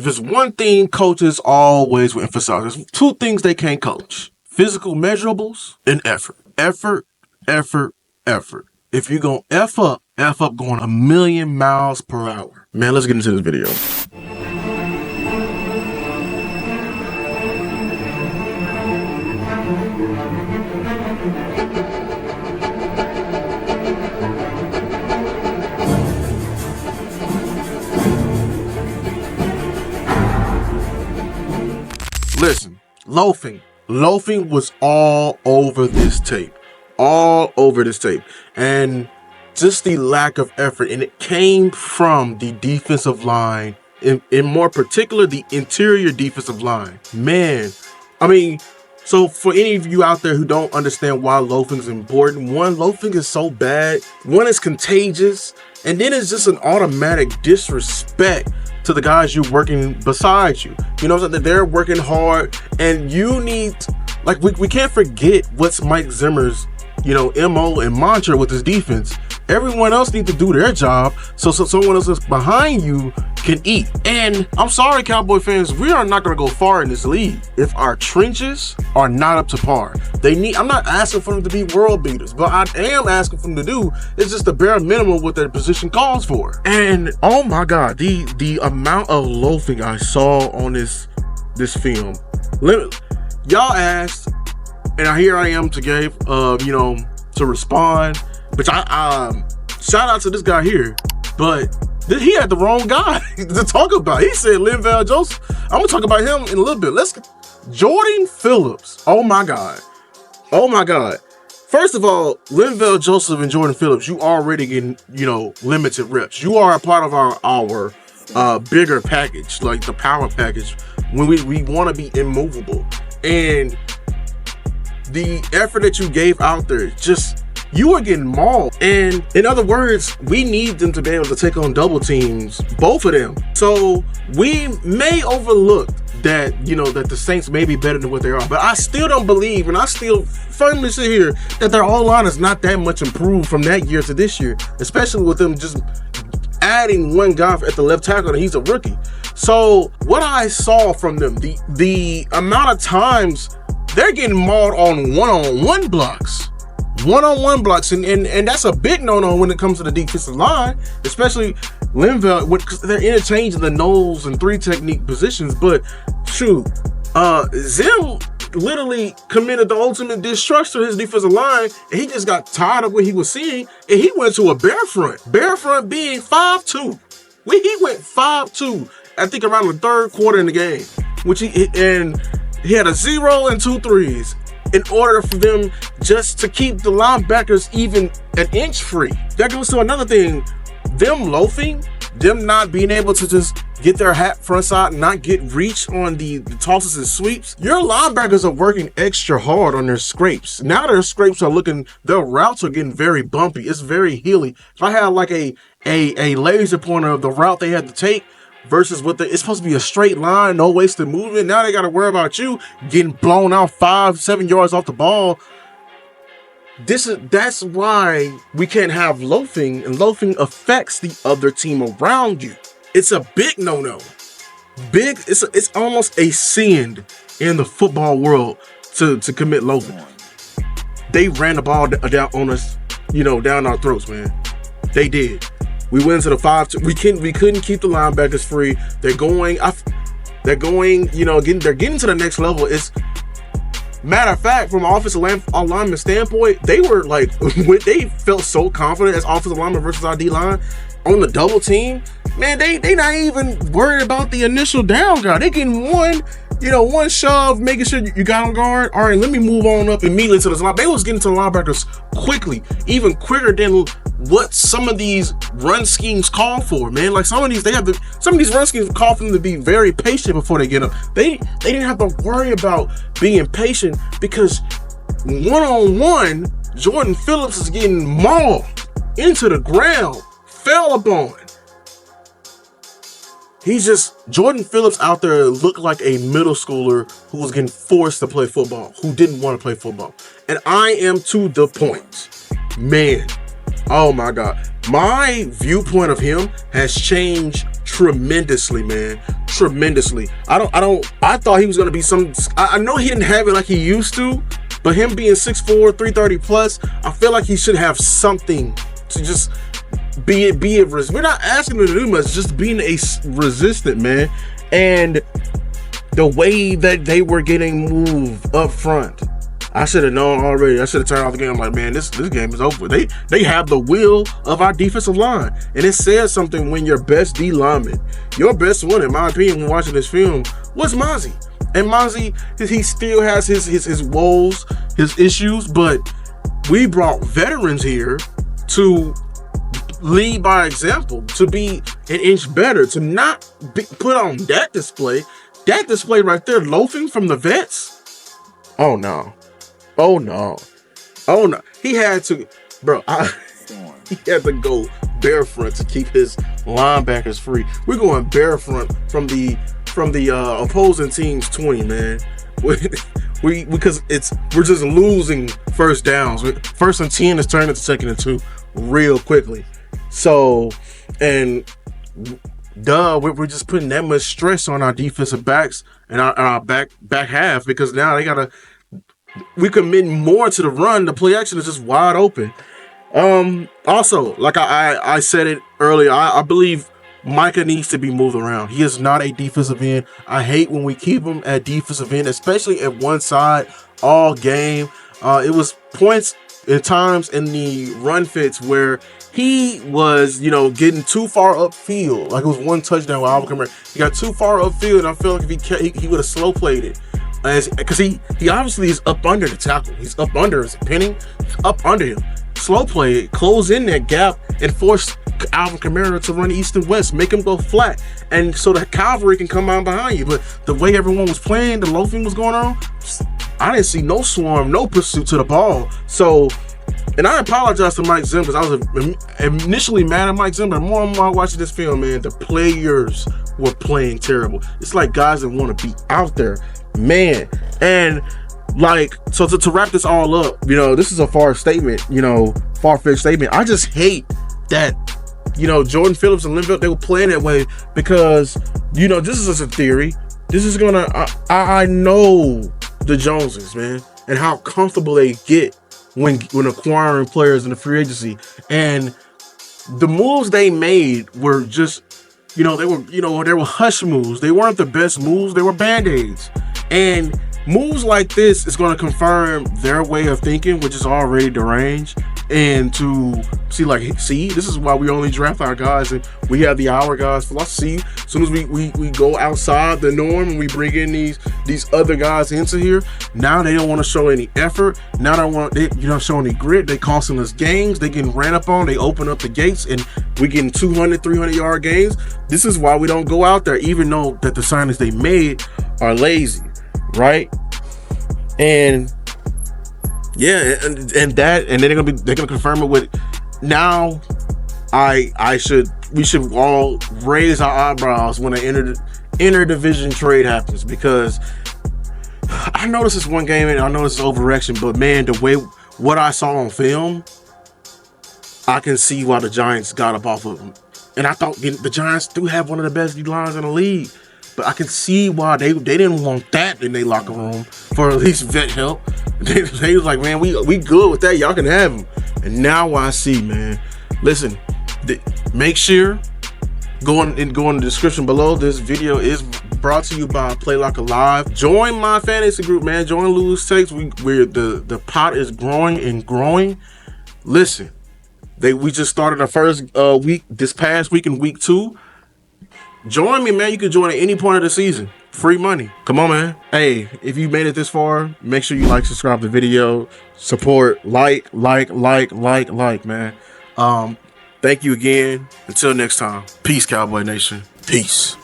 If it's one thing coaches always will emphasize, there's two things they can't coach: physical measurables and effort. Effort, effort, effort. If you're going to F up going 1,000,000 miles per hour. Man, let's get into this video. Listen, loafing was all over this tape. And just the lack of effort, and it came from the defensive line, in more particular, the interior defensive line. Man, I mean, so for any of you out there who don't understand why loafing is important, one, loafing is so bad. One, it's contagious, and then it's just an automatic disrespect to the guys you're working beside you. You know, that they're working hard, and you need, like, we can't forget what's Mike Zimmer's, MO and mantra with his defense. Everyone else needs to do their job so someone else that's behind you can eat. And I'm sorry, Cowboy fans, we are not going to go far in this league if our trenches are not up to par. I'm not asking for them to be world beaters, but I am asking for them to do is just the bare minimum what their position calls for. And oh my God, the amount of loafing I saw on this film. Y'all asked, and here I am to to respond. Which I shout out to this guy here, but he had the wrong guy to talk about. He said Linval Joseph. I'm gonna talk about him in a little bit. Jordan Phillips. Oh my God. First of all, Linval Joseph and Jordan Phillips, you already getting limited reps. You are a part of our bigger package, like the power package, when we want to be immovable. And the effort that you gave out there, just, you are getting mauled. And in other words, we need them to be able to take on double teams, both of them. So we may overlook that, that the Saints may be better than what they are. But I still don't believe, and I still firmly sit here, that their O-line is not that much improved from that year to this year, especially with them just adding one guy at the left tackle, and he's a rookie. So what I saw from them, the amount of times they're getting mauled on one-on-one blocks. And that's a big no-no when it comes to the defensive line, especially Linval, because they're interchanging the nose and three technique positions. But shoot, Zim literally committed the ultimate destruction to his defensive line, and he just got tired of what he was seeing, and he went to a bear front being 5'2". He went 5'2", I think around the third quarter in the game, which he had a 0 and 2 threes in order for them just to keep the linebackers even an inch free. That goes to another thing. Them loafing, them not being able to just get their hat front side and not get reach on the tosses and sweeps. Your linebackers are working extra hard on their scrapes. Now their scrapes are their routes are getting very bumpy. It's very hilly. If I had like a laser pointer of the route they had to take, versus it's supposed to be a straight line, no wasted movement. Now they got to worry about you getting blown out 5-7 yards off the ball. That's why we can't have loafing, and loafing affects the other team around you. It's a big no-no. It's almost a sin in the football world to commit loafing. They ran the ball down on us, down our throats, man. They did. We went into the 5-2. We couldn't keep the linebackers free. They're going, they're getting to the next level. It's matter of fact, from an offensive lineman standpoint, they were like, they felt so confident as offensive lineman versus our D-line on the double team. Man, they not even worried about the initial down guy. They getting one shove, making sure you got on guard. All right, let me move on up immediately to the line. They was getting to the linebackers quickly, even quicker than what some of these run schemes call for, man. Like some of these run schemes call for them to be very patient before they get up. They didn't have to worry about being patient because one-on-one, Jordan Phillips is getting mauled into the ground, fell upon. Jordan Phillips out there looked like a middle schooler who was getting forced to play football, who didn't want to play football. And I am to the point, man, Oh my God. My viewpoint of him has changed tremendously, man. Tremendously. I thought he was gonna be I know he didn't have it like he used to, but him being 6'4", 330 plus, I feel like he should have something to just be we're not asking him to do much, just being a resistant, man. And the way that they were getting moved up front, I should have known already. I should have turned off the game. I'm like, man, this game is over. They have the will of our defensive line. And it says something when your best D lineman, your best one, in my opinion, when watching this film, was Mozzie. And Mozzie, he still has his woes, his issues, but we brought veterans here to lead by example, to be an inch better, to not put on that display. That display right there, loafing from the vets. Oh no. Oh no. Oh no. He had to, bro. He had to go barefront to keep his linebackers free. We're going barefront from the opposing team's 20, man. Because we're just losing first downs. First and 10 is turning to second and 2 real quickly. So, and we're just putting that much stress on our defensive backs and our back half, because now we commit more to the run. The play action is just wide open. Also, like I said it earlier, I believe Micah needs to be moved around. He is not a defensive end. I hate when we keep him at defensive end, especially at one side all game. It was points at times in the run fits where he was, getting too far upfield. Like it was one touchdown with Alvin Kamara. He got too far upfield, and I feel like if he would have slow played it. Because he obviously is up under the tackle. He's up under his pinning. Up under him. Slow play it, close in that gap, and force Alvin Kamara to run east and west, make him go flat, and so the cavalry can come out behind you. But the way everyone was playing, the loafing was going on, I didn't see no swarm, no pursuit to the ball. So, and I apologize to Mike Zim, because I was initially mad at Mike Zim, but more and more watching this film, man, the players were playing terrible. It's like guys that want to be out there, man. And like, so to wrap this all up, this is a far-fetched statement. I just hate that, Jordan Phillips and Linville, they were playing that way, because, this is just a theory. This is gonna, I know the Joneses, man, and how comfortable they get when acquiring players in the free agency. And the moves they made were just, they were hush moves. They weren't the best moves. They were Band-Aids. And moves like this is going to confirm their way of thinking, which is already deranged, and to see, this is why we only draft our guys, and we have the our guys philosophy. As soon as we go outside the norm and we bring in these other guys into here, now they don't want to show any effort. Now they don't show any grit. They costing us games. They getting ran up on. They open up the gates, and we getting 200, 300-yard games. This is why we don't go out there, even though that the signings they made are lazy. Right? And yeah, and they're gonna confirm it with now. We should all raise our eyebrows when an inter-division trade happens, because I know this is one game and I know this is overreaction, but man, the way what I saw on film, I can see why the Giants got up off of them. And I thought the Giants do have one of the best D lines in the league. But I can see why they didn't want that in their locker room for at least vet help. They was like, man, we good with that. Y'all can have them. And now I see, man. Listen, make sure go in the description below. This video is brought to you by Play Like a Live. Join my fantasy group, man. Join Lose Takes. We're the pot is growing and growing. Listen, we just started our first week this past week in week 2. Join me, man. You can join at any point of the season. Free money. Come on, man. Hey, if you made it this far, make sure you like, subscribe to the video, support, like, man. Thank you again. Until next time. Peace, Cowboy Nation. Peace.